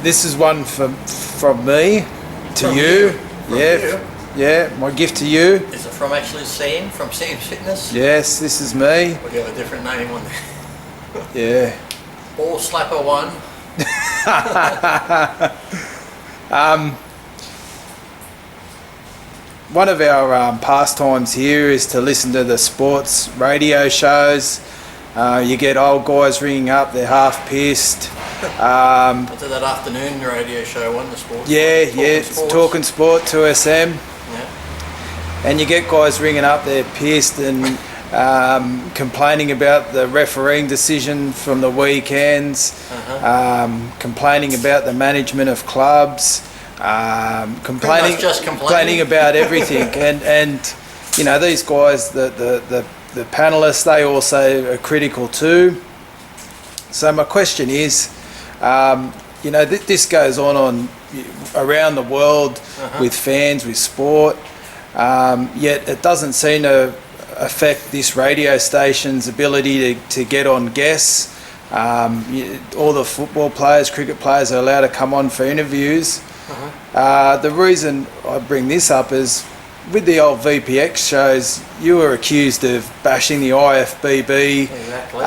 this is one from me to you. Yeah, my gift to you. Is it from actually Sam, from Sam's Fitness? Yes, this is me. Or do you have a different name on there? Yeah. Ball Slapper 1. One of our pastimes here is to listen to the sports radio shows. You get old guys ringing up, they're half pissed. What's that afternoon radio show on the sports? It's Talking Sport 2SM. Yeah. And you get guys ringing up, they're pissed and complaining about the refereeing decision from the weekends, complaining about the management of clubs, complaining about everything. and you know, these guys, the panelists, they also are critical too. So my question is, you know, this goes on around the world with fans, with sport, yet it doesn't seem to affect this radio station's ability to get on guests. All the football players, cricket players are allowed to come on for interviews. The reason I bring this up is with the old VPX shows, you were accused of bashing the IFBB. Exactly.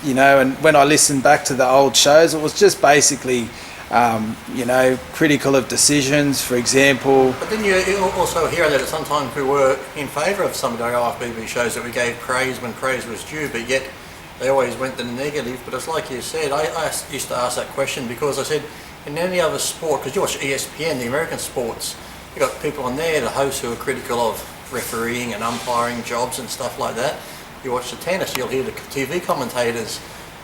You know, and when I listened back to the old shows, it was just basically, you know, critical of decisions, for example. But then you also hear that sometimes we were in favour of some of the IFBB shows, that we gave praise when praise was due, but yet they always went to the negative. But it's like you said, I used to ask that question because I said, in any other sport, because you watch ESPN, the American sports, you've got people on there, the hosts who are critical of refereeing and umpiring jobs and stuff like that. You watch the tennis, you'll hear the TV commentators,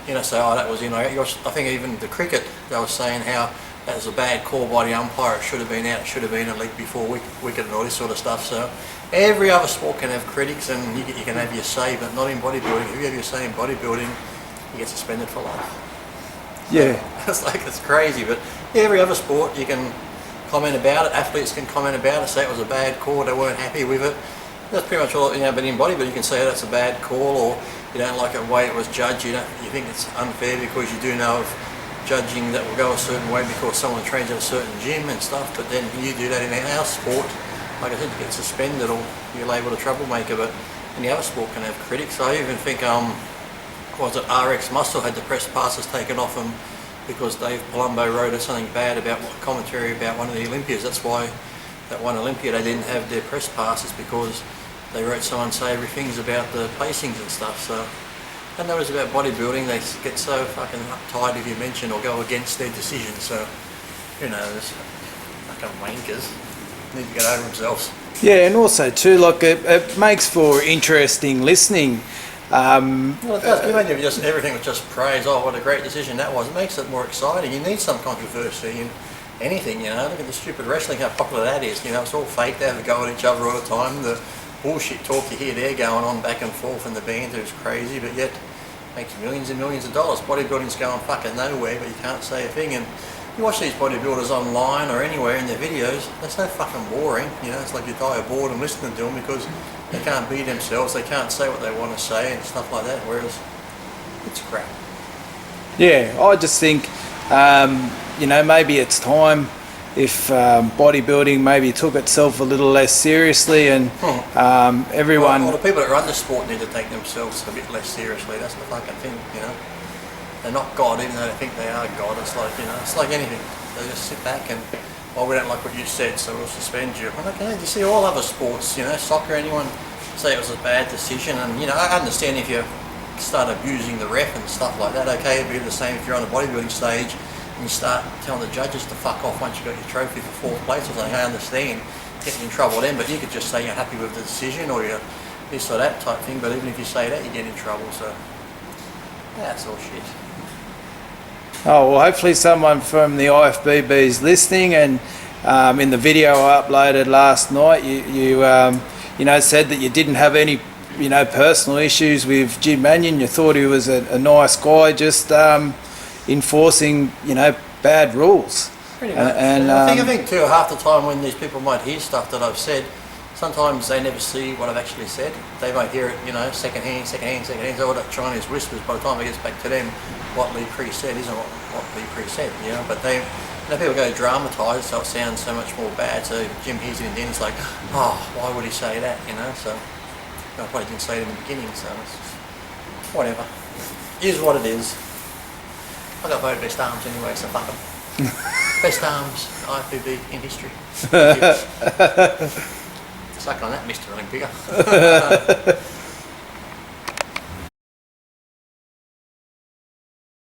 you know, say, oh, that was, you know, I think even the cricket, they were saying how that was a bad call by the umpire, it should have been out, it should have been a leak before wicket and all this sort of stuff. So every other sport can have critics and you can have your say, but not in bodybuilding. If you have your say in bodybuilding, you get suspended for life. Yeah. It's like, it's crazy, but every other sport you can comment about it, athletes can comment about it, say it was a bad call, they weren't happy with it. That's pretty much all, you know, but in bodybuilding you can say that's a bad call, or you don't like the way it was judged, you think it's unfair because you do know of judging that will go a certain way because someone trains at a certain gym and stuff, but then you do that in our sport, like I said, you get suspended or you're labelled a troublemaker. But any other sport can have critics. I even think, was it RX Muscle had the press passes taken off him because Dave Palumbo wrote something bad about commentary about one of the Olympias. That's why that one Olympia they didn't have their press passes, because they wrote some unsavoury things about the pacings and stuff. So, and that was about bodybuilding. They get so fucking uptight if you mention or go against their decision. So, who knows? Fucking wankers need to get over themselves. Yeah, and also too, like it makes for interesting listening. Well, it does. Can you imagine if just everything was just praise? Oh, what a great decision that was! It makes it more exciting. You need some controversy in anything, you know. Look at the stupid wrestling, how popular that is. You know, it's all fake. They have a go at each other all the time. The bullshit talk you hear there going on back and forth, and the banter is crazy, but yet makes millions and millions of dollars. Bodybuilding's going fucking nowhere, but you can't say a thing. And you watch these bodybuilders online or anywhere in their videos, they're so fucking boring. You know, it's like you die of boredom listening to them because they can't be themselves, they can't say what they want to say and stuff like that, whereas it's crap. Yeah, I just think, you know, maybe it's time if bodybuilding maybe took itself a little less seriously, and everyone... Well, the people that run the sport need to take themselves a bit less seriously. That's the fucking thing, you know. They're not God, even though they think they are God. It's like, you know, it's like anything. They just sit back and, oh, we don't like what you said, so we'll suspend you. Well, okay, you see all other sports, you know, soccer, anyone say it was a bad decision, and, you know, I understand if you start abusing the ref and stuff like that, okay, it'd be the same if you're on a bodybuilding stage and you start telling the judges to fuck off once you got your trophy for fourth place or something. I understand getting in trouble then, but you could just say you're happy with the decision or you're this or that type thing, but even if you say that, you get in trouble, so yeah, it's all shit. Oh, well, hopefully someone from the IFBB is listening, and in the video I uploaded last night, you know, said that you didn't have any, you know, personal issues with Jim Mannion. You thought he was a nice guy, just enforcing, you know, bad rules. Pretty much. And I think too, half the time when these people might hear stuff that I've said, sometimes they never see what I've actually said. They might hear it, you know, second hand, so all that Chinese whispers, by the time it gets back to them, what Lee Pre said isn't what Lee Pre said, you know, but they, you know, people go dramatise, so it sounds so much more bad, so Jim hears it and then it's like, oh, why would he say that, you know, so I probably didn't say it in the beginning, so it's just, whatever. It is what it is. I got voted best arms anyway, so fuck them. Best arms, IFBB in history. Suck on that, Mr. Olympica.